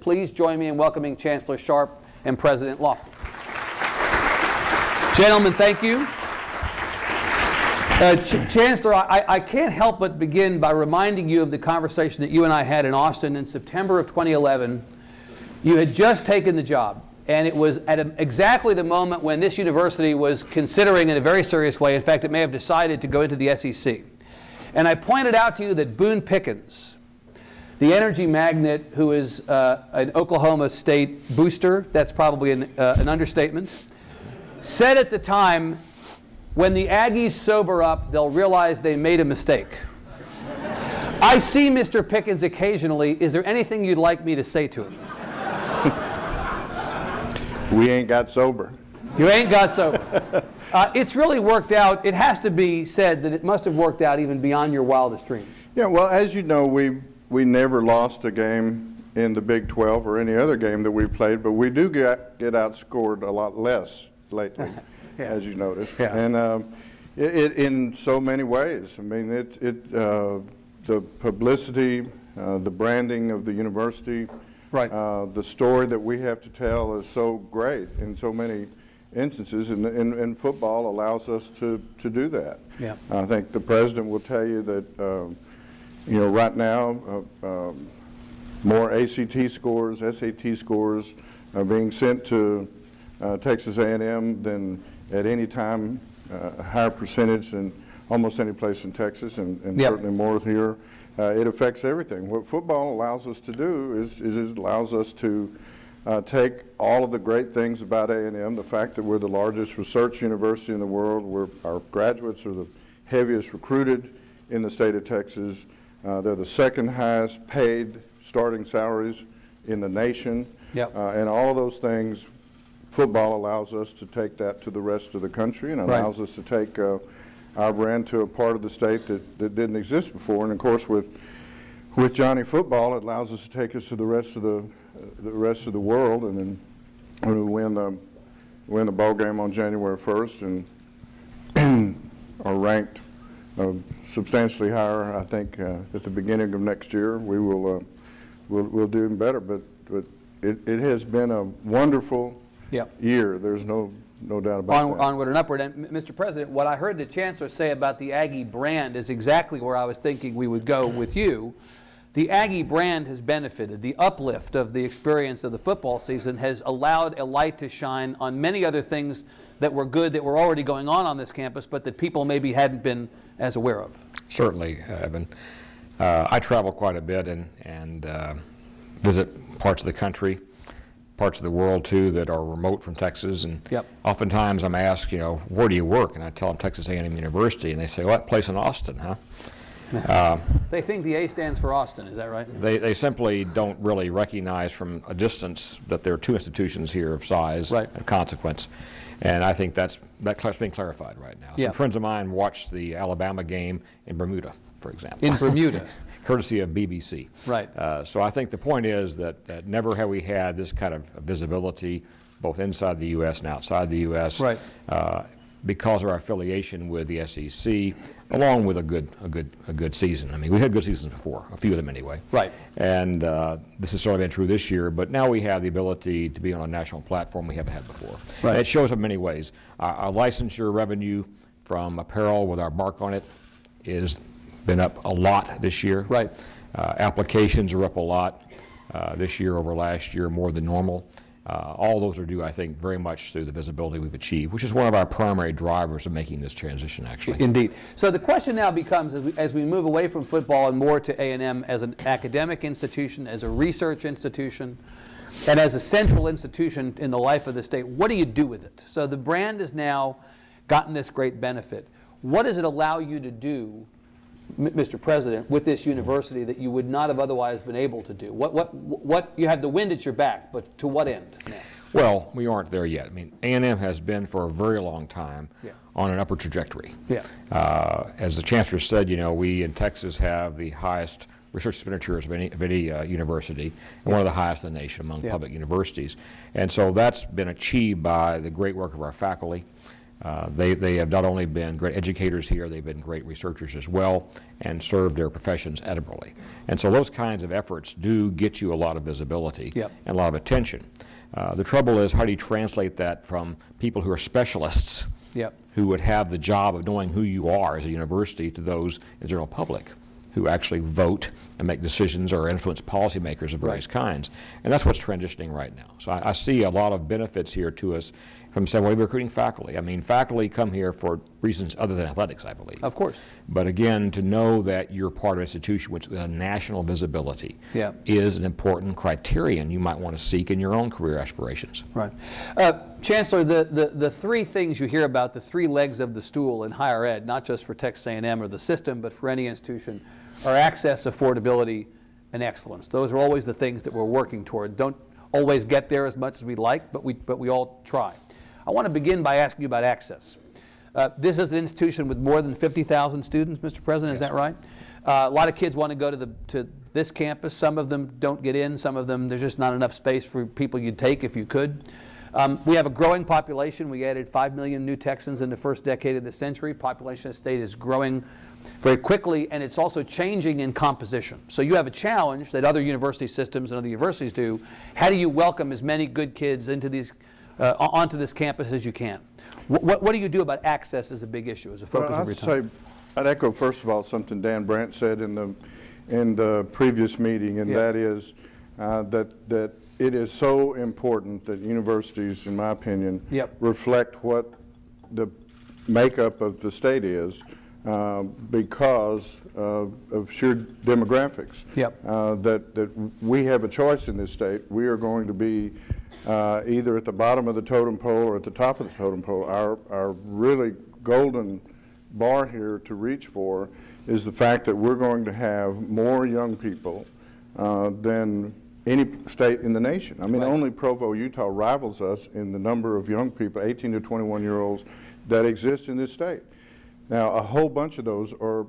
Please join me in welcoming Chancellor Sharp and President Loftin. Gentlemen, thank you. Chancellor, I can't help but begin by reminding you of the conversation that you and I had in Austin in September of 2011. You had just taken the job, and it was at exactly the moment when this university was considering in a very serious way, in fact, it may have decided to go into the SEC. And I pointed out to you that Boone Pickens, the energy magnate who is an Oklahoma State booster, that's probably an understatement, said at the time, when the Aggies sober up, they'll realize they made a mistake. I see Mr. Pickens occasionally. Is there anything you'd like me to say to him? We ain't got sober. You ain't got sober. It's really worked out. It has to be said that it must have worked out even beyond your wildest dreams. Yeah, well, as you know, we never lost a game in the Big 12 or any other game that we played, but we do get outscored a lot less lately, yeah. As you noticed. Yeah. And in so many ways. I mean, the publicity, the branding of the university, right. The story that we have to tell is so great in so many instances, and football allows us to do that. Yeah. I think the president will tell you that you know, right now more ACT scores, SAT scores are being sent to Texas A&M than at any time, a higher percentage than almost any place in Texas, and yep. Certainly more here. It affects everything. What football allows us to do is it allows us to take all of the great things about A&M, the fact that we're the largest research university in the world, our graduates are the heaviest recruited in the state of Texas. They're the second highest paid starting salaries in the nation. Yep. And all of those things, football allows us to take that to the rest of the country, and allows us to take our brand to a part of the state that didn't exist before. And of course, with Johnny Football, it allows us to take us to the rest of the world. And then when we win the ball game on January 1st and are ranked substantially higher, I think at the beginning of next year, we will we'll do even better. But it has been a wonderful year. There's no doubt about that. Onward and upward. And Mr. President, what I heard the Chancellor say about the Aggie brand is exactly where I was thinking we would go with you. The Aggie brand has benefited. The uplift of the experience of the football season has allowed a light to shine on many other things that were good, that were already going on this campus, but that people maybe hadn't been as aware of. Certainly, Evan. I travel quite a bit and visit parts of the country, parts of the world too that are remote from Texas, and yep. Oftentimes I'm asked, you know, where do you work? And I tell them Texas A&M University, and they say, well, that place in Austin, huh? They think the A stands for Austin, is that right? They simply don't really recognize from a distance that there are two institutions here of size and consequence. And I think that's being clarified right now. Some friends of mine watched the Alabama game in Bermuda, for example. In Bermuda. Courtesy of BBC. Right. So I think the point is that never have we had this kind of visibility, both inside the U.S. and outside the U.S. Right. Because of our affiliation with the SEC, along with a good season. I mean, we had good seasons before, a few of them anyway. Right. And this has certainly been true this year, but now we have the ability to be on a national platform we haven't had before. Right. And it shows up in many ways. Our licensure revenue from apparel with our mark on it is been up a lot this year. Right. Applications are up a lot this year over last year, more than normal. All those are due, I think, very much through the visibility we've achieved, which is one of our primary drivers of making this transition, actually. Indeed. So the question now becomes, as we move away from football and more to A&M as an academic institution, as a research institution, and as a central institution in the life of the state, what do you do with it? So the brand has now gotten this great benefit. What does it allow you to do, Mr. President, with this university that you would not have otherwise been able to do? What you have the wind at your back, but to what end now? Well, we aren't there yet. I mean, A&M has been for a very long time on an upward trajectory. Yeah. As the Chancellor said, you know, we in Texas have the highest research expenditures of any university, and one of the highest in the nation among public universities. And so that's been achieved by the great work of our faculty, They have not only been great educators here, they've been great researchers as well and served their professions admirably. And so those kinds of efforts do get you a lot of visibility and a lot of attention. The trouble is, how do you translate that from people who are specialists who would have the job of knowing who you are as a university to those in the general public who actually vote and make decisions or influence policymakers of various kinds? And that's what's transitioning right now. So I see a lot of benefits here to us from saying, well, we're recruiting faculty. I mean, faculty come here for reasons other than athletics, I believe. Of course. But again, to know that you're part of an institution which has national visibility is an important criterion you might want to seek in your own career aspirations. Right. Chancellor, the three things you hear about, the three legs of the stool in higher ed, not just for Texas A&M or the system, but for any institution, are access, affordability, and excellence. Those are always the things that we're working toward. Don't always get there as much as we'd like, but we all try. I want to begin by asking you about access. This is an institution with more than 50,000 students, Mr. President, is that right? A lot of kids want to go to this campus. Some of them don't get in. Some of them, there's just not enough space for people you'd take if you could. We have a growing population. We added 5 million new Texans in the first decade of the century. Population of the state is growing very quickly, and it's also changing in composition. So you have a challenge that other university systems and other universities do. How do you welcome as many good kids into these onto this campus as you can? What do you do about access as a big issue, as a focus of your time? I'd echo, first of all, something Dan Brandt said in the previous meeting, and that is that it is so important that universities, in my opinion, reflect what the makeup of the state is because of sheer demographics. That we have a choice in this state. We are going to be either at the bottom of the totem pole or at the top of the totem pole. Our really golden bar here to reach for is the fact that we're going to have more young people than any state in the nation. I mean, only Provo, Utah rivals us in the number of young people, 18 to 21-year-olds, that exist in this state. Now, a whole bunch of those are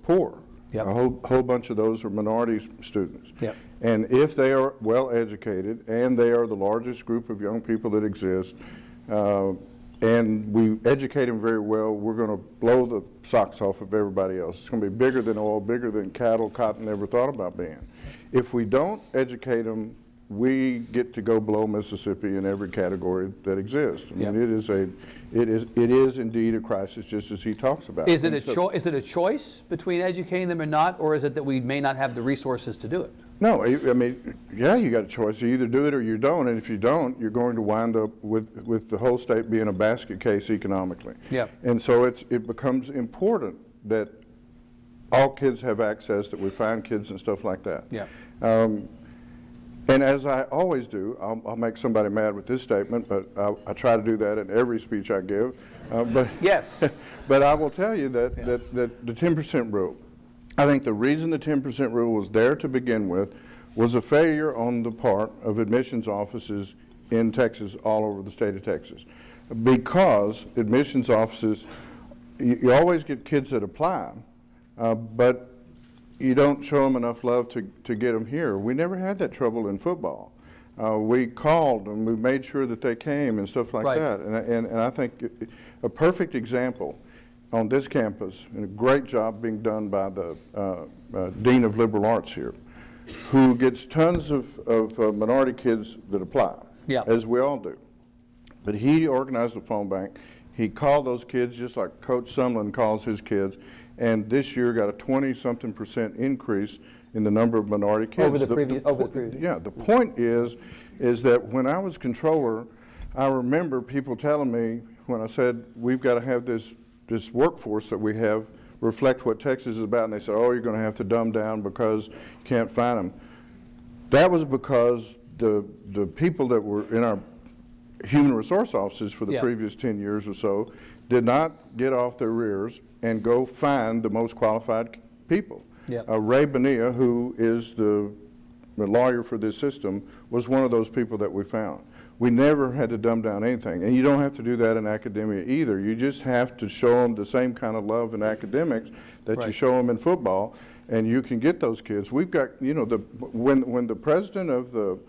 poor. A whole bunch of those are minority students. And if they are well educated and they are the largest group of young people that exist, and we educate them very well, we're going to blow the socks off of everybody else. It's going to be bigger than oil, bigger than cattle, cotton ever thought about being. If we don't educate them, we get to go below Mississippi in every category that exists. I mean, it is indeed a crisis, just as he talks about. Is it a choice between educating them or not, or is it that we may not have the resources to do it? No, I mean, yeah, you got a choice. You either do it or you don't, and if you don't, you're going to wind up with the whole state being a basket case economically. And so it becomes important that all kids have access, that we find kids and stuff like that. And as I always do, I'll make somebody mad with this statement, but I try to do that in every speech I give. But I will tell you that the 10% rule, I think the reason the 10% rule was there to begin with was a failure on the part of admissions offices in Texas, all over the state of Texas. Because admissions offices, you always get kids that apply, but you don't show them enough love to get them here. We never had that trouble in football. We called and we made sure that they came and stuff like that. And I think a perfect example on this campus, and a great job being done by the Dean of Liberal Arts here, who gets tons of minority kids that apply, as we all do. But he organized a phone bank. He called those kids just like Coach Sumlin calls his kids, and this year got a 20-something% increase in the number of minority kids. Over the previous. Yeah, the point is that when I was controller, I remember people telling me when I said, we've got to have this workforce that we have reflect what Texas is about, and they said, oh, you're going to have to dumb down because you can't find them. That was because the people that were in our human resource offices for the previous 10 years or so did not get off their rears and go find the most qualified people. Ray Bonilla, who is the lawyer for this system, was one of those people that we found. We never had to dumb down anything, and you don't have to do that in academia either. You just have to show them the same kind of love in academics that you show them in football, and you can get those kids. We've got, you know, when the president of the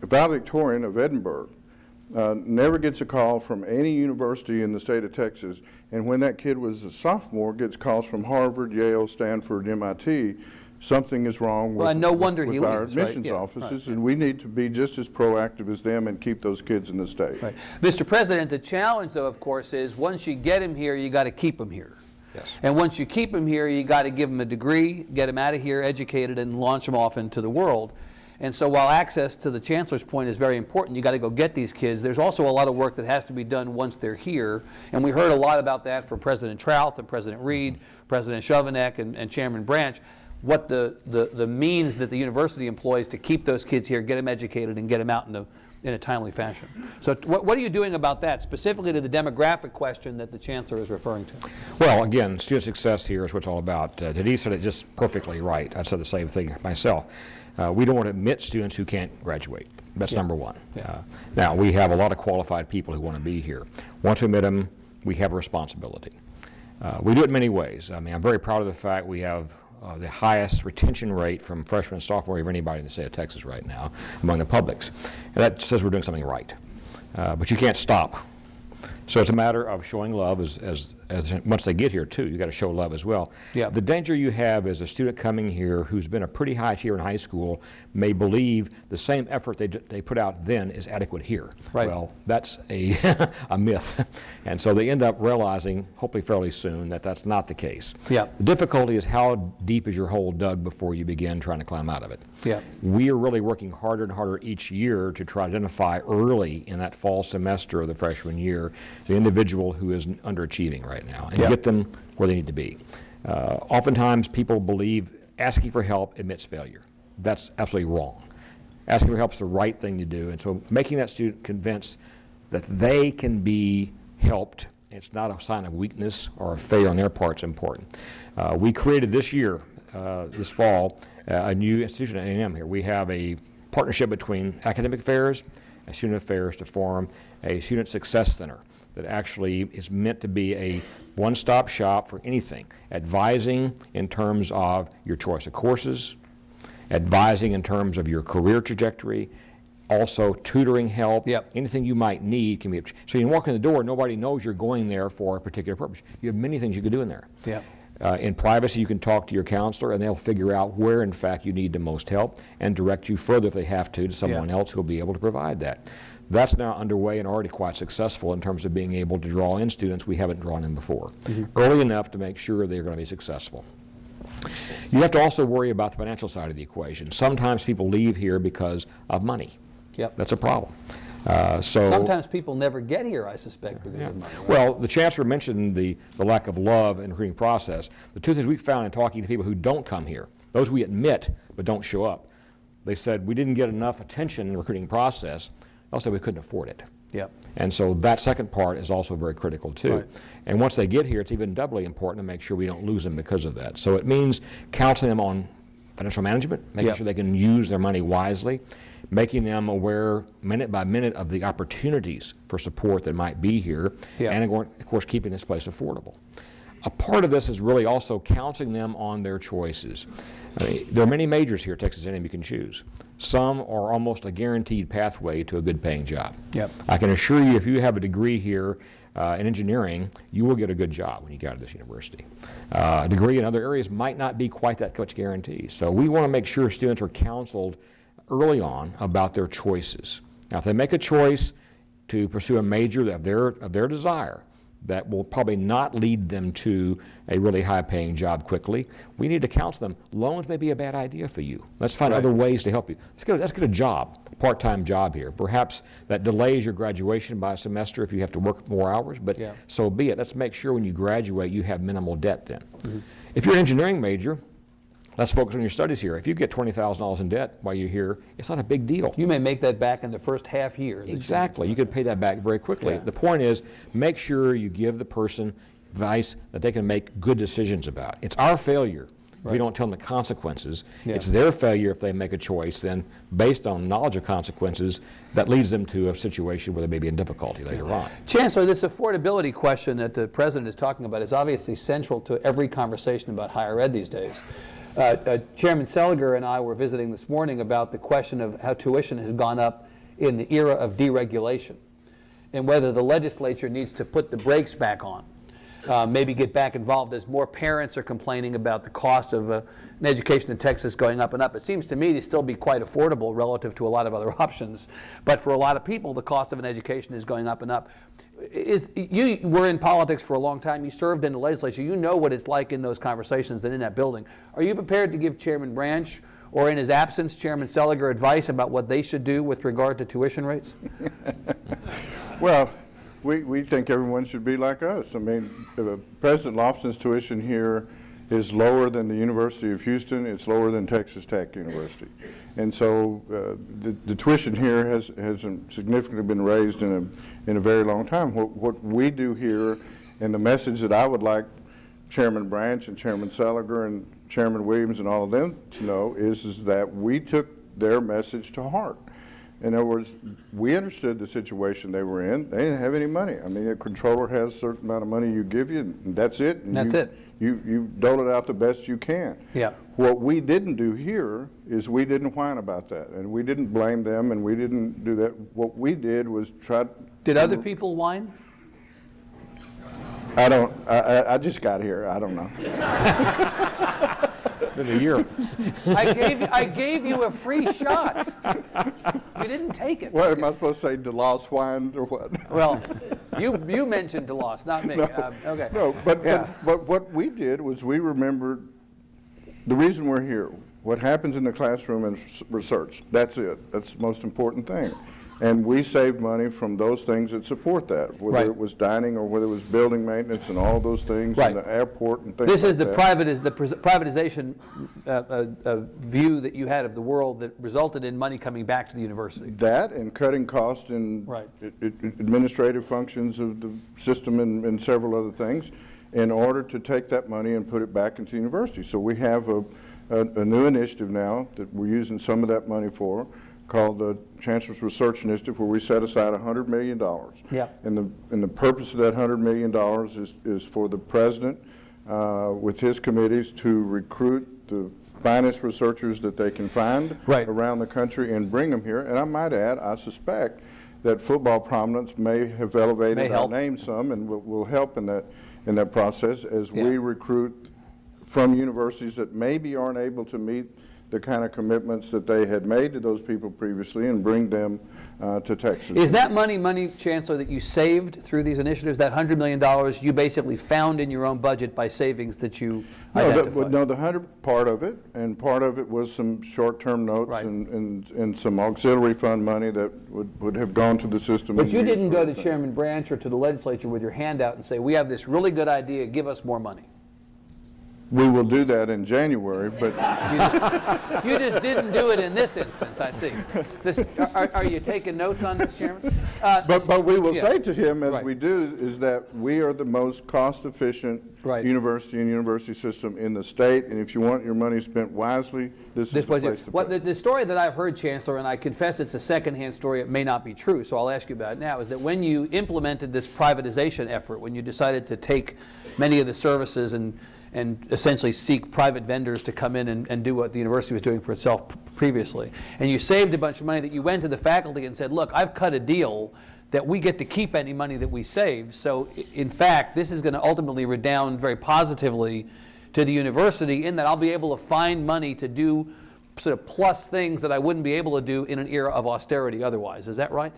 valedictorian of Edinburgh never gets a call from any university in the state of Texas, and when that kid was a sophomore, gets calls from Harvard, Yale, Stanford, MIT, something is wrong with, no wonder with our admissions offices, and we need to be just as proactive as them and keep those kids in the state. Right. Mr. President, the challenge, though, of course, is once you get them here, you got to keep them here. Yes. And once you keep them here, you got to give them a degree, get them out of here, educated, and launch them off into the world. And so while access, to the Chancellor's point, is very important, you got to go get these kids, there's also a lot of work that has to be done once they're here. And we heard a lot about that from President Trouth and President Reed, President Chovanec, and Chairman Branch, what the means that the university employs to keep those kids here, get them educated, and get them out in a timely fashion. So what are you doing about that, specifically to the demographic question that the Chancellor is referring to? Well, again, student success here is what it's all about. Denise said it just perfectly right. I said the same thing myself. We don't want to admit students who can't graduate. That's number one. Now, we have a lot of qualified people who want to be here. Once we admit them, we have a responsibility. We do it in many ways. I mean, I'm very proud of the fact we have the highest retention rate from freshman and sophomore of anybody in the state of Texas right now among the publics. And that says we're doing something right. But you can't stop. So it's a matter of showing love as once they get here too. You got to show love as well. Yeah. The danger you have is a student coming here who's been a pretty high achiever in high school may believe the same effort they put out then is adequate here. Right. Well, that's a a myth, and so they end up realizing, hopefully fairly soon, that that's not the case. Yeah. The difficulty is how deep is your hole dug before you begin trying to climb out of it. Yeah. We are really working harder and harder each year to try to identify early in that fall semester of the freshman year the individual who is underachieving right now and get them where they need to be. Oftentimes people believe asking for help admits failure. That's absolutely wrong. Asking for help is the right thing to do, and so making that student convinced that they can be helped, it's not a sign of weakness or a failure on their part, is important. We created this year, this fall, a new institution at A&M here. We have a partnership between academic affairs and student affairs to form a student success center that actually is meant to be a one-stop shop for anything, advising in terms of your choice of courses, advising in terms of your career trajectory, also tutoring help, anything you might need can be. So you can walk in the door, nobody knows you're going there for a particular purpose. You have many things you can do in there. In privacy, you can talk to your counselor and they'll figure out where in fact you need the most help and direct you further if they have to someone else who will be able to provide that. That's now underway and already quite successful in terms of being able to draw in students we haven't drawn in before, early enough to make sure they're going to be successful. You have to also worry about the financial side of the equation. Sometimes people leave here because of money. That's a problem. Sometimes people never get here, I suspect, because of money. Right? Well, the Chancellor mentioned the lack of love in the recruiting process. The two things we found in talking to people who don't come here, those we admit but don't show up, they said we didn't get enough attention in the recruiting process. Also, we couldn't afford it. And so that second part is also very critical too. And once they get here, it's even doubly important to make sure we don't lose them because of that. So it means counseling them on financial management, making sure they can use their money wisely, making them aware minute by minute of the opportunities for support that might be here, and of course keeping this place affordable. A part of this is really also counseling them on their choices. I mean, there are many majors here at Texas A&M you can choose. Some are almost a guaranteed pathway to a good paying job. I can assure you if you have a degree here in engineering, you will get a good job when you get out of this university. A degree in other areas might not be quite that much guarantee. So we want to make sure students are counseled early on about their choices. Now if they make a choice to pursue a major of their desire, that will probably not lead them to a really high-paying job quickly. We need to counsel them. Loans may be a bad idea for you. Let's find other ways to help you. Let's get a job, a part-time job here. Perhaps that delays your graduation by a semester if you have to work more hours, but so be it. Let's make sure when you graduate you have minimal debt then. If you're an engineering major, let's focus on your studies here. If you get $20,000 in debt while you're here, it's not a big deal. You may make that back in the first half year. Exactly. You could pay that back very quickly. The point is, make sure you give the person advice that they can make good decisions about. It's our failure if we don't tell them the consequences. It's their failure if they make a choice, then based on knowledge of consequences, that leads them to a situation where they may be in difficulty later on. Chancellor, this affordability question that the President is talking about is obviously central to every conversation about higher ed these days. Chairman Seliger and I were visiting this morning about the question of how tuition has gone up in the era of deregulation. and whether the legislature needs to put the brakes back on. Maybe get back involved as more parents are complaining about the cost of an education in Texas going up and up. It seems to me to still be quite affordable relative to a lot of other options. But for a lot of people, the cost of an education is going up and up. You were in politics for a long time. You served in the legislature. You know what it's like in those conversations and in that building. Are you prepared to give Chairman Branch, or in his absence, Chairman Seliger, advice about what they should do with regard to tuition rates? Well, we think everyone should be like us. I mean, President Loftin's tuition here is lower than the University of Houston. It's lower than Texas Tech University. And so the tuition here hasn't significantly been raised in a very long time. What we do here, and the message that I would like Chairman Branch and Chairman Seliger and Chairman Williams and all of them to know is that we took their message to heart. In other words, we understood the situation they were in. They didn't have any money. I mean, a controller has a certain amount of money you give you, and that's it. And that's it. You dole it out the best you can. Yeah. What we didn't do here is we didn't whine about that, and we didn't blame them, and we didn't do that. What we did was try. Did other people whine? I don't. I just got here. I don't know. It's been a year. I gave you a free shot. You didn't take it. What am I supposed to say? DeLoss whined or what? Well, you mentioned DeLoss, not me. No, okay. No, but what we did was we remembered the reason we're here. What happens in the classroom and research. That's it. That's the most important thing. And we saved money from those things that support that, whether it was dining or whether it was building maintenance and all those things, and the airport and things like that. This is the privatization view that you had of the world that resulted in money coming back to the university. That and cutting costs in administrative functions of the system and several other things in order to take that money and put it back into the university. So we have a new initiative now that we're using some of that money for, called the Chancellor's Research Initiative, where we set aside $100 million. Yeah. And the purpose of that $100 million is for the president with his committees to recruit the finest researchers that they can find around the country and bring them here. And I might add, I suspect that football prominence may have elevated our name some, and will help in that process as we recruit from universities that maybe aren't able to meet the kind of commitments that they had made to those people previously and bring them to Texas. Is that money, Chancellor, that you saved through these initiatives, that $100 million you basically found in your own budget by savings that you identified? No, the 100 part of it, and part of it was some short-term notes and some auxiliary fund money that would have gone to the system. But you didn't go to Chairman Branch or to the legislature with your hand out and say, we have this really good idea, give us more money. We will do that in January, but you just didn't do it in this instance, I see. Are you taking notes on this, Chairman? But we will say to him, as we do, is that we are the most cost-efficient university and university system in the state, and if you want your money spent wisely, this is the place to put it. The story that I've heard, Chancellor, and I confess it's a secondhand story, it may not be true, so I'll ask you about it now, is that when you implemented this privatization effort, when you decided to take many of the services and essentially seek private vendors to come in and do what the university was doing for itself previously. And you saved a bunch of money that you went to the faculty and said, look, I've cut a deal that we get to keep any money that we save. So in fact, this is going to ultimately redound very positively to the university in that I'll be able to find money to do sort of plus things that I wouldn't be able to do in an era of austerity otherwise. Is that right?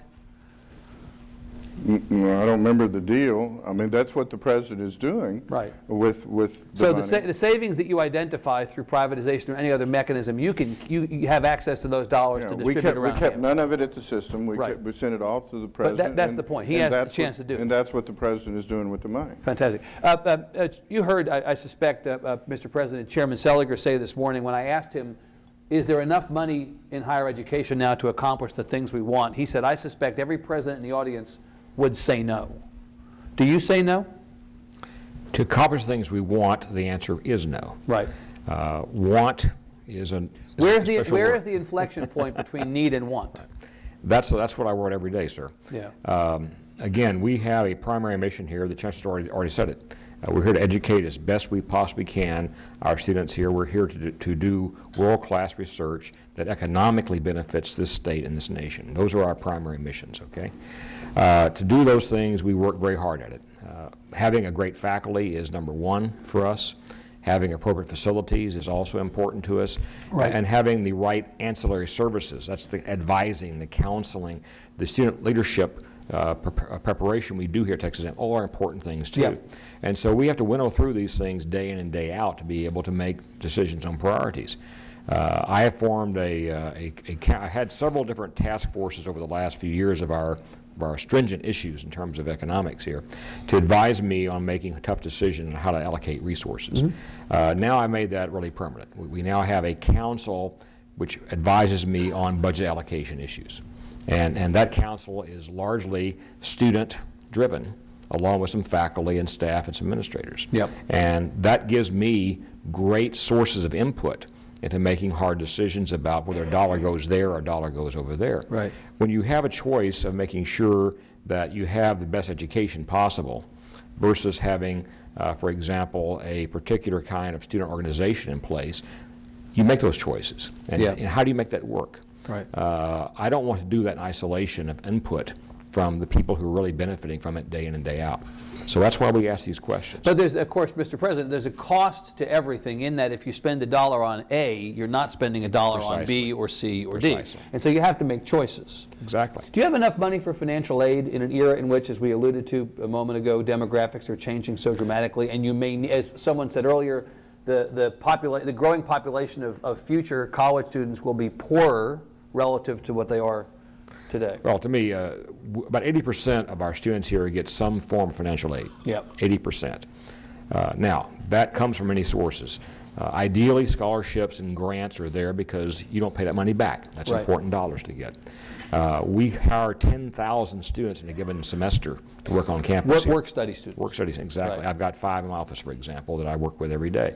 No, I don't remember the deal. I mean, that's what the president is doing with the money. So the savings that you identify through privatization or any other mechanism, you have access to those dollars to distribute around. We kept none of it at the system. We sent it all to the president. But that's the point. He has the chance to do it. And that's what the president is doing with the money. Fantastic. You heard, I suspect, Mr. President, Chairman Seliger say this morning when I asked him, is there enough money in higher education now to accomplish the things we want? He said, I suspect every president in the audience would say no. Do you say no? To accomplish things we want, the answer is no. Right. Want is a where is the inflection point between need and want? That's what I want every day, sir. Yeah. Again, we have a primary mission here. The Chancellor already said it. We're here to educate as best we possibly can our students here. We're here to do world-class research that economically benefits this state and this nation. Those are our primary missions, okay? To do those things, we work very hard at it. Having a great faculty is number one for us. Having appropriate facilities is also important to us. Right. And having the right ancillary services. That's the advising, the counseling, the student leadership preparation we do here at Texas A&M, all are important things too. Yep. And so we have to winnow through these things day in and day out to be able to make decisions on priorities. I have formed I had several different task forces over the last few years of our stringent issues in terms of economics here to advise me on making tough decisions on how to allocate resources. Mm-hmm. Now I made that really permanent. We now have a council which advises me on budget allocation issues. And that council is largely student-driven, along with some faculty and staff and some administrators. Yep. And that gives me great sources of input into making hard decisions about whether a dollar goes there or a dollar goes over there. Right. When you have a choice of making sure that you have the best education possible versus having, for example, a particular kind of student organization in place, you make those choices. And, and how do you make that work? Right. I don't want to do that in isolation of input from the people who are really benefiting from it day in and day out. So that's why we ask these questions. But there's, of course, Mr. President, there's a cost to everything in that if you spend $1 on A, you're not spending $1 on B or C or D. And so you have to make choices. Exactly. Do you have enough money for financial aid in an era in which, as we alluded to a moment ago, demographics are changing so dramatically, and you may, as someone said earlier, the growing population of future college students will be poorer relative to what they are today? Well, to me, about 80% of our students here get some form of financial aid. Yep. 80%. Now, that comes from many sources. Ideally, scholarships and grants are there because you don't pay that money back. That's important dollars to get. We hire 10,000 students in a given semester to work on campus. Work study students. Work studies, exactly. Right. I've got 5 in my office, for example, that I work with every day.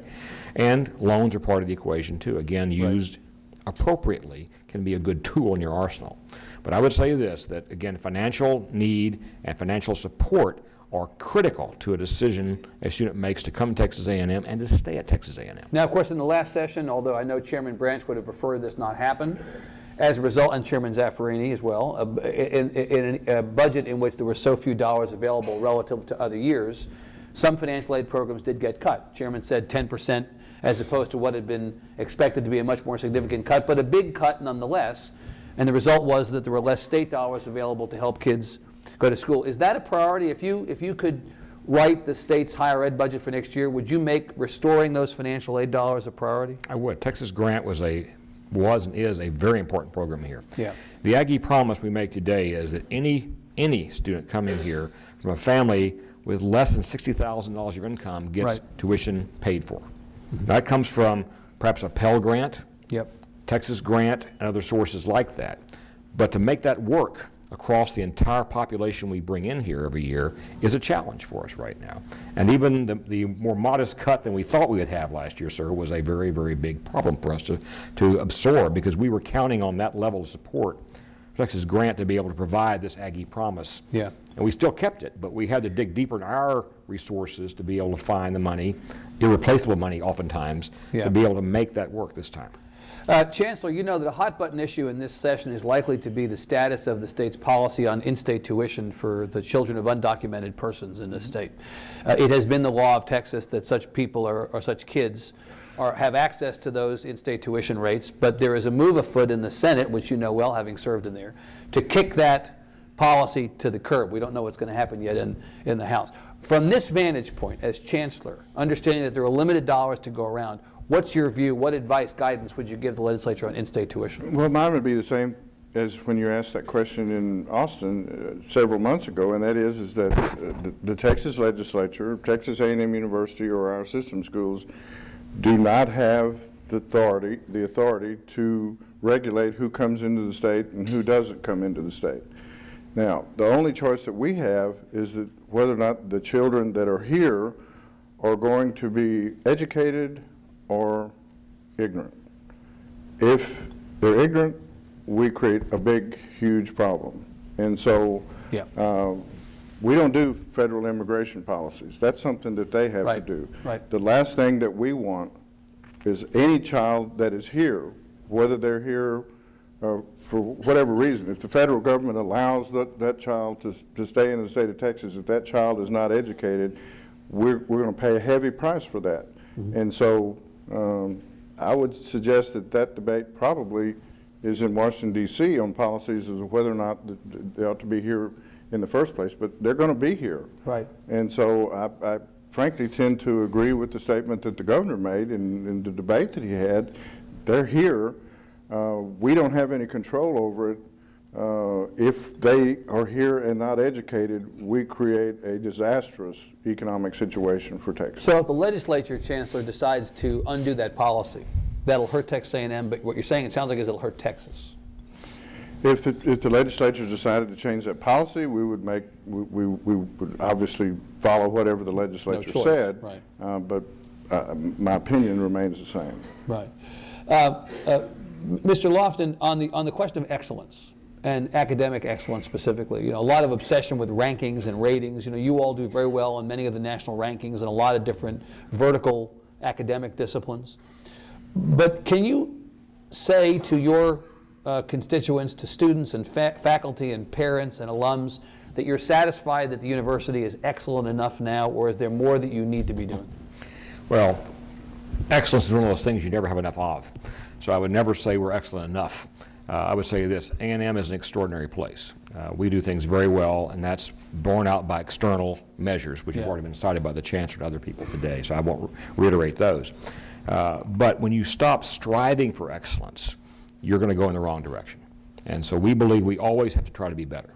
And loans are part of the equation, too. Again, used appropriately can be a good tool in your arsenal. But I would say this, that again, financial need and financial support are critical to a decision a student makes to come to Texas A&M and to stay at Texas A&M. Now, of course, in the last session, although I know Chairman Branch would have preferred this not happen, as a result, and Chairman Zaffarini as well, in a budget in which there were so few dollars available relative to other years, some financial aid programs did get cut. Chairman said 10% as opposed to what had been expected to be a much more significant cut, but a big cut nonetheless. And the result was that there were less state dollars available to help kids go to school. Is that a priority? If you could write the state's higher ed budget for next year, would you make restoring those financial aid dollars a priority? I would. Texas Grant was and is a very important program here. Yeah. The Aggie promise we make today is that any student coming here from a family with less than $60,000 of income gets tuition paid for. Mm-hmm. That comes from perhaps a Pell Grant, Texas Grant, and other sources like that. But to make that work across the entire population we bring in here every year is a challenge for us right now. And even the more modest cut than we thought we would have last year, sir, was a very, very big problem for us to absorb, because we were counting on that level of support for Texas Grant to be able to provide this Aggie promise. Yeah. And we still kept it, but we had to dig deeper in our resources to be able to find the money, irreplaceable money oftentimes, to be able to make that work this time. Chancellor, you know that a hot-button issue in this session is likely to be the status of the state's policy on in-state tuition for the children of undocumented persons in the state. It has been the law of Texas that such people or such kids have access to those in-state tuition rates, but there is a move afoot in the Senate, which you know well, having served in there, to kick that policy to the curb. We don't know what's going to happen yet in the House. From this vantage point, as Chancellor, understanding that there are limited dollars to go around, what's your view? What advice, guidance would you give the legislature on in-state tuition? Well, mine would be the same as when you asked that question in Austin several months ago, and that is that the Texas legislature, Texas A&M University, or our system schools do not have the authority to regulate who comes into the state and who doesn't come into the state. Now, the only choice that we have is that whether or not the children that are here are going to be educated or ignorant. If they're ignorant, we create a big, huge problem. And so we don't do federal immigration policies. That's something that they have to do. The last thing that we want is any child that is here, whether they're here for whatever reason, if the federal government allows that child to stay in the state of Texas, if that child is not educated, we're going to pay a heavy price for that. And so I would suggest that debate probably is in Washington, D.C. on policies as to whether or not they ought to be here in the first place, but they're going to be here. And so I frankly tend to agree with the statement that the governor made in the debate that he had. They're here. We don't have any control over it. If they are here and not educated, we create a disastrous economic situation for Texas. So if the legislature, Chancellor, decides to undo that policy, that'll hurt Texas A&M, but what you're saying, it sounds like, is it'll hurt Texas. If the legislature decided to change that policy, we would would obviously follow whatever the legislature said, but my opinion remains the same. Mr. Loftin, on the question of excellence and academic excellence specifically, a lot of obsession with rankings and ratings. You all do very well on many of the national rankings in a lot of different vertical academic disciplines. But can you say to your constituents, to students and faculty and parents and alums, that you're satisfied that the university is excellent enough now, or is there more that you need to be doing? Well, excellence is one of those things you never have enough of. So I would never say we're excellent enough. I would say this: A&M is an extraordinary place. We do things very well, and that's borne out by external measures, which have already been cited by the Chancellor and other people today, so I won't reiterate those. But when you stop striving for excellence, you're going to go in the wrong direction. And so we believe we always have to try to be better.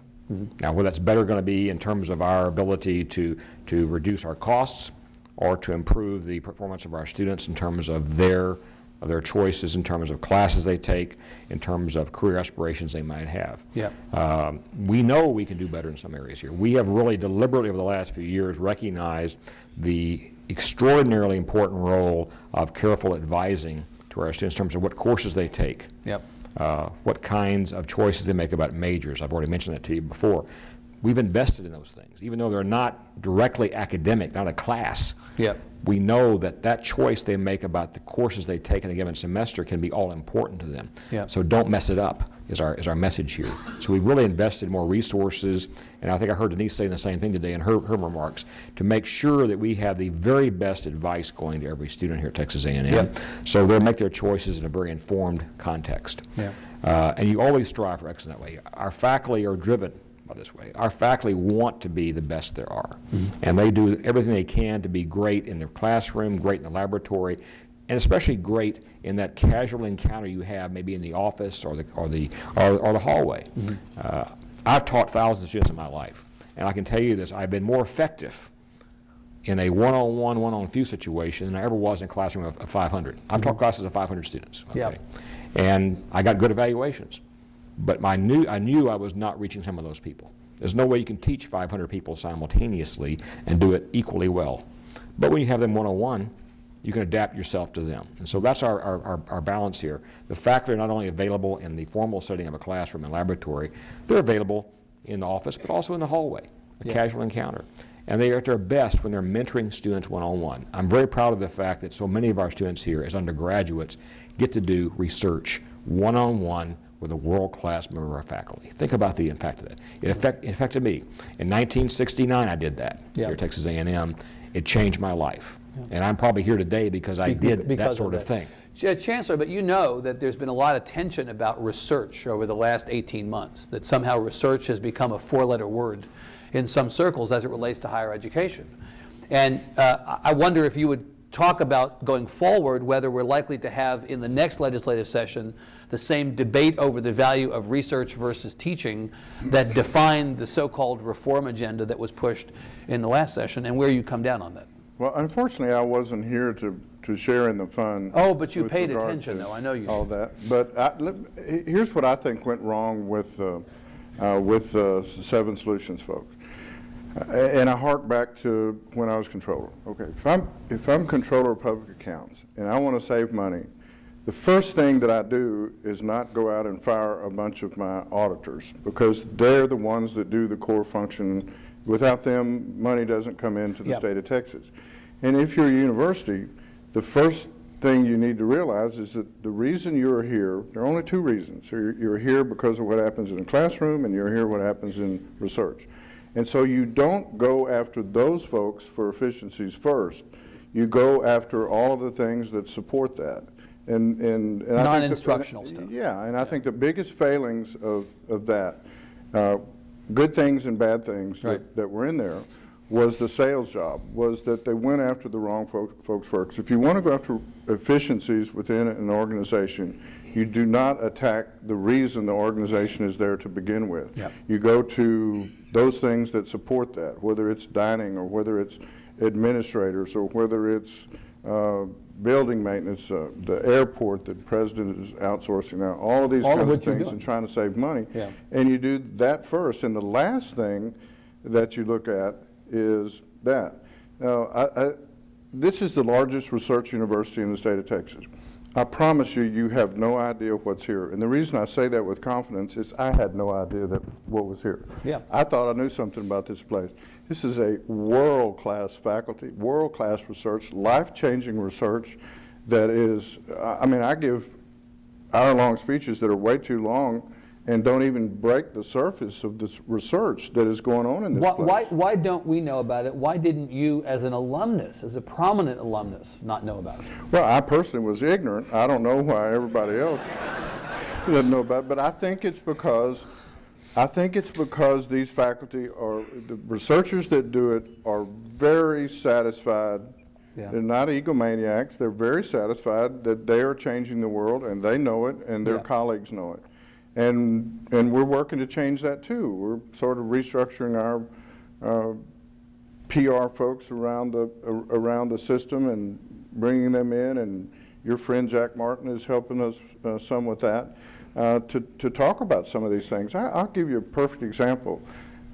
Now, whether that's better going to be in terms of our ability to reduce our costs or to improve the performance of our students in terms of their choices, in terms of classes they take, in terms of career aspirations they might have. We know we can do better in some areas here. We have really deliberately over the last few years recognized the extraordinarily important role of careful advising to our students in terms of what courses they take, what kinds of choices they make about majors. I've already mentioned that to you before. We've invested in those things, even though they're not directly academic, not a class. We know that that choice they make about the courses they take in a given semester can be all important to them. So don't mess it up is our message here. So we've really invested more resources, and I think I heard Denise saying the same thing today in her remarks, to make sure that we have the very best advice going to every student here at Texas A&M. So they'll make their choices in a very informed context. And you always strive for excellence that way. Our faculty are driven by this way. Our faculty want to be the best there are. And they do everything they can to be great in their classroom, great in the laboratory, and especially great in that casual encounter you have maybe in the office or the hallway. I've taught thousands of students in my life, and I can tell you this: I've been more effective in a one-on-one, one-on-few situation than I ever was in a classroom of 500. I've taught classes of 500 students, and I got good evaluations. But I knew I was not reaching some of those people. There's no way you can teach 500 people simultaneously and do it equally well. But when you have them one-on-one, you can adapt yourself to them. And so that's our balance here. The faculty are not only available in the formal setting of a classroom and laboratory, they're available in the office, but also in the hallway, a casual encounter. And they are at their best when they're mentoring students one-on-one. I'm very proud of the fact that so many of our students here as undergraduates get to do research one-on-one with a world-class member of our faculty. Think about the impact of that. It affected me. In 1969, I did that here at Texas A&M. It changed my life. And I'm probably here today because I did that sort of thing. Chancellor, but you know that there's been a lot of tension about research over the last 18 months, that somehow research has become a four-letter word in some circles as it relates to higher education. And I wonder if you would talk about going forward whether we're likely to have in the next legislative session the same debate over the value of research versus teaching that defined the so-called reform agenda that was pushed in the last session, and where you come down on that. Well, unfortunately, I wasn't here to share in the fun. Oh, but you paid attention, though. I know you all that. But here's what I think went wrong with Seven Solutions folks. And I hark back to when I was controller. Okay, if I'm controller of public accounts and I want to save money, the first thing that I do is not go out and fire a bunch of my auditors, because they're the ones that do the core function. Without them, money doesn't come into the state of Texas. And if you're a university, the first thing you need to realize is that the reason you're here, there are only two reasons. So you're here because of what happens in the classroom, and you're here what happens in research. And so you don't go after those folks for efficiencies first. You go after all of the things that support that. And non-instructional stuff. Yeah, and I think the biggest failings of that, good things and bad things that were in there, was the sales job, was that they went after the wrong folks first. If you want to go after efficiencies within an organization, you do not attack the reason the organization is there to begin with. Yep. You go to those things that support that, whether it's dining or whether it's administrators or whether it's building maintenance, the airport that the president is outsourcing now, all of these kinds of things and trying to save money. Yeah. And you do that first. And the last thing that you look at is that. Now, this is the largest research university in the state of Texas. I promise you, you have no idea what's here. And the reason I say that with confidence is I had no idea that what was here. Yeah. I thought I knew something about this place. This is a world-class faculty, world-class research, life-changing research that is, I mean, I give hour-long speeches that are way too long and don't even break the surface of this research that is going on in this place. Why don't we know about it? Why didn't you, as an alumnus, as a prominent alumnus, not know about it? Well, I personally was ignorant. I don't know why everybody else doesn't know about it, but I think it's because these faculty are, the researchers that do it are very satisfied. Yeah. They're not egomaniacs. They're very satisfied that they are changing the world, and they know it, and their colleagues know it. And we're working to change that too. We're sort of restructuring our PR folks around the system and bringing them in. And your friend Jack Martin is helping us some with that to talk about some of these things. I'll give you a perfect example.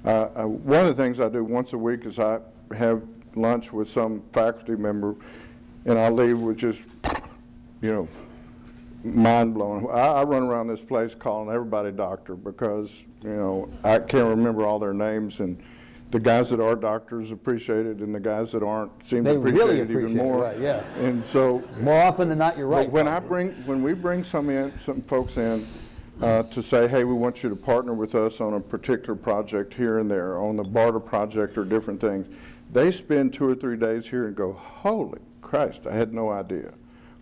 One of the things I do once a week is I have lunch with some faculty member, and I leave with just, you know, mind-blowing. I run around this place calling everybody doctor because, you know, I can't remember all their names, and the guys that are doctors appreciate it, and the guys that aren't seem to appreciate it even more. Right, yeah. And so more often than not, you're right. When we bring some folks in to say, hey, we want you to partner with us on a particular project here and there, on the barter project or different things, they spend 2 or 3 days here and go, holy Christ, I had no idea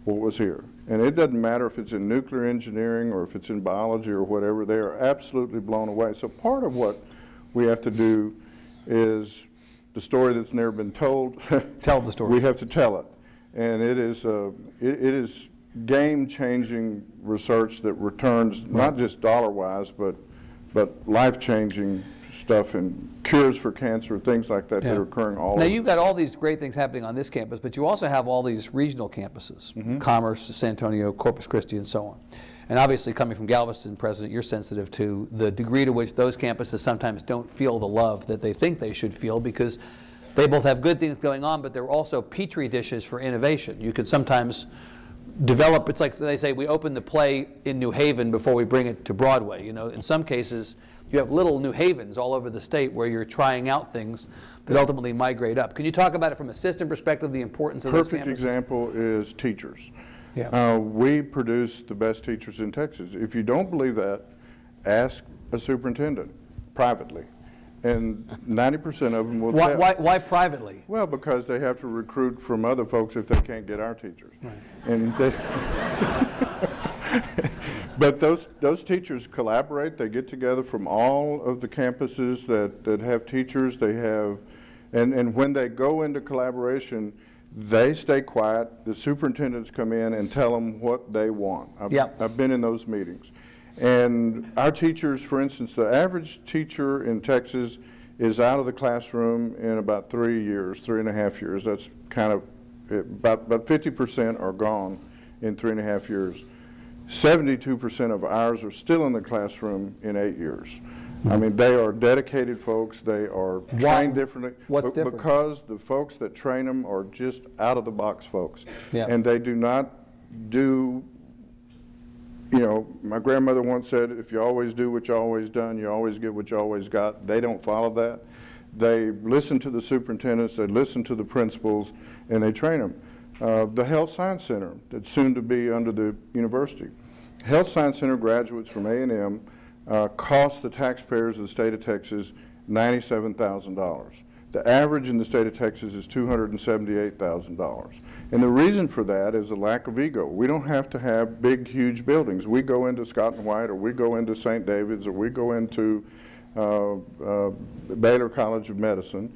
what was here. And it doesn't matter if it's in nuclear engineering or if it's in biology or whatever, they are absolutely blown away. So part of what we have to do is the story that's never been told. Tell the story. We have to tell it. And it is game-changing research that returns not just dollar-wise, but life-changing stuff and cures for cancer, things like that that are occurring all over. Now, you've got all these great things happening on this campus, but you also have all these regional campuses, Commerce, San Antonio, Corpus Christi, and so on. And obviously, coming from Galveston, President, you're sensitive to the degree to which those campuses sometimes don't feel the love that they think they should feel, because they both have good things going on, but they're also petri dishes for innovation. You could sometimes develop, it's like they say, we open the play in New Haven before we bring it to Broadway. You know, in some cases, you have little New Havens all over the state where you're trying out things that ultimately migrate up. Can you talk about it from a system perspective, the importance of those campuses? Perfect example is teachers. Yeah. We produce the best teachers in Texas. If you don't believe that, ask a superintendent privately. And 90% of them will tell. Why privately? Well, because they have to recruit from other folks if they can't get our teachers. Right. And they but those teachers collaborate. They get together from all of the campuses that have teachers. They have, and when they go into collaboration, they stay quiet. The superintendents come in and tell them what they want. I've been in those meetings. And our teachers, for instance, the average teacher in Texas is out of the classroom in about 3 years, 3.5 years. That's kind of, about 50% are gone in 3.5 years. 72% of ours are still in the classroom in 8 years. I mean, they are dedicated folks. They are trained differently. What's different? Because the folks that train them are just out-of-the-box folks. And they do not do you know, my grandmother once said, if you always do what you always done, you always get what you always got. They don't follow that. They listen to the superintendents, they listen to the principals, and they train them. The Health Science Center, that's soon to be under the university. Health Science Center graduates from A&M cost the taxpayers of the state of Texas $97,000. The average in the state of Texas is $278,000. And the reason for that is a lack of ego. We don't have to have big, huge buildings. We go into Scott and White, or we go into St. David's, or we go into Baylor College of Medicine,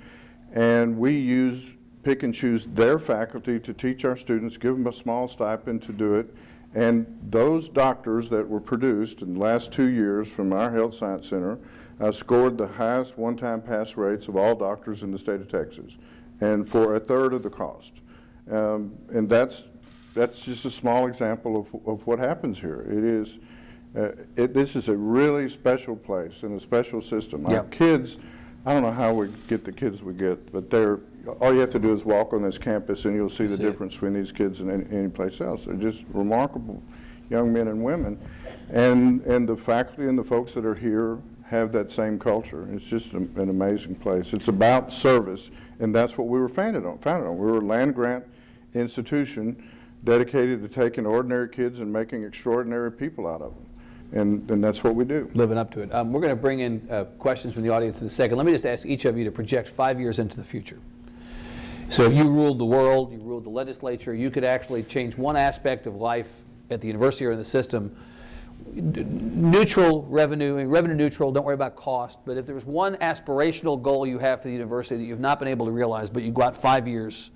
and we pick and choose their faculty to teach our students, give them a small stipend to do it. And those doctors that were produced in the last 2 years from our Health Science Center scored the highest one-time pass rates of all doctors in the state of Texas, and for a third of the cost. And that's just a small example of what happens here. It is, this is a really special place and a special system. Our kids, I don't know how we get the kids we get, but all you have to do is walk on this campus and you'll see the difference between these kids and any place else. They're just remarkable young men and women. And the faculty and the folks that are here have that same culture. It's just an amazing place. It's about service, and that's what we were founded on. We were a land-grant institution dedicated to taking ordinary kids and making extraordinary people out of them. And that's what we do. Living up to it. We're going to bring in questions from the audience in a second. Let me just ask each of you to project 5 years into the future. So if you ruled the world, you ruled the legislature, you could actually change one aspect of life at the university or in the system. Neutral revenue, revenue neutral, don't worry about cost, but if there was one aspirational goal you have for the university that you've not been able to realize, but you've got 5 years,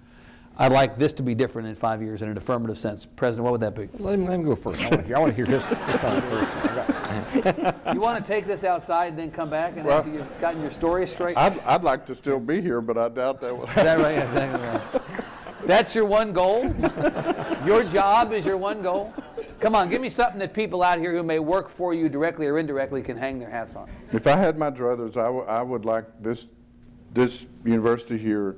I'd like this to be different in 5 years in an affirmative sense. President, what would that be? Let me go first. I want to hear this comment first. You want to take this outside and then come back and after you've gotten your story straight? I'd like to still be here, but I doubt that will happen. Is that right? Yes, exactly right. That's your one goal? Your job is your one goal? Come on, give me something that people out here who may work for you directly or indirectly can hang their hats on. If I had my druthers, I would like this university here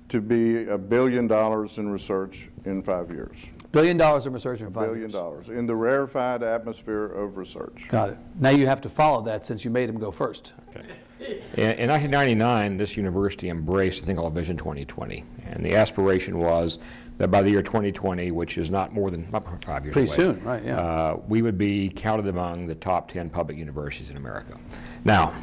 to be $1 billion in research in 5 years. $1 billion in research in 5 years. $1 billion in the rarefied atmosphere of research. Got it. Now you have to follow that since you made him go first. Okay. In 1999, this university embraced a thing called Vision 2020, and the aspiration was that by the year 2020, which is not more than 5 years Pretty away, soon, right? Yeah. We would be counted among the top 10 public universities in America. Now,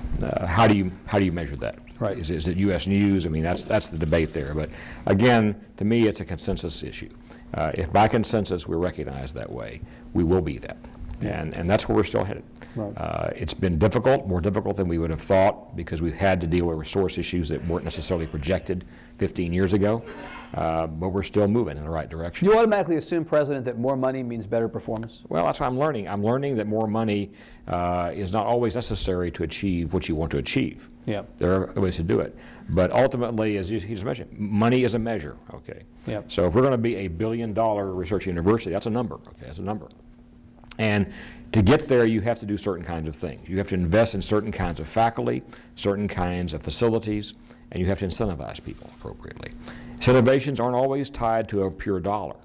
how do you measure that? Right. Is it U.S. News? I mean, that's the debate there. But again, to me, it's a consensus issue. If by consensus we're recognized that way, we will be that, and that's where we're still headed. Right. It's been difficult, more difficult than we would have thought, because we've had to deal with resource issues that weren't necessarily projected 15 years ago, but we're still moving in the right direction. You automatically assume, President, that more money means better performance? Well, that's what I'm learning. I'm learning that more money is not always necessary to achieve what you want to achieve. Yeah. There are other ways to do it. But ultimately, as you just mentioned, money is a measure, okay? Yep. So if we're going to be a $1 billion research university, that's a number, okay? That's a number. And to get there, you have to do certain kinds of things. You have to invest in certain kinds of faculty, certain kinds of facilities, and you have to incentivize people appropriately. Incentivations aren't always tied to a pure dollar.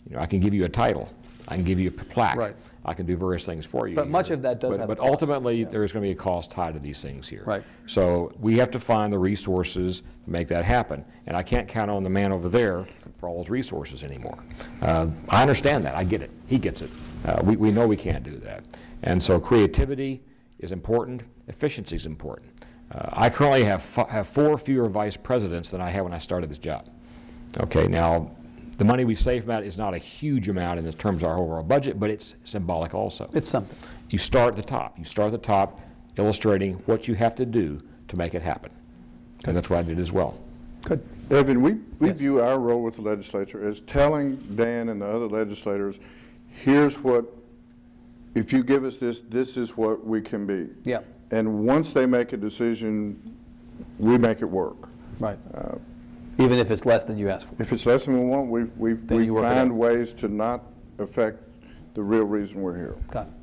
You know, I can give you a title, I can give you a plaque, right. I can do various things for you. But much of that does have a But cost. Ultimately, there's going to be a cost tied to these things here. Right. So we have to find the resources to make that happen. And I can't count on the man over there for all his resources anymore. I understand that. I get it. He gets it. We know we can't do that. And so creativity is important. Efficiency is important. I currently have 4 fewer vice presidents than I had when I started this job. Okay, now the money we save from that is not a huge amount in the terms of our overall budget, but it's symbolic also. It's something. You start at the top. You start at the top, illustrating what you have to do to make it happen. And that's what I did as well. Good. Evan, we view our role with the legislature as telling Dan and the other legislators, here's what, if you give us this, this is what we can be. Yeah. And once they make a decision, we make it work. Right. Even if it's less than you ask for. If it's less than we want, we find ways to not affect the real reason we're here. Got it.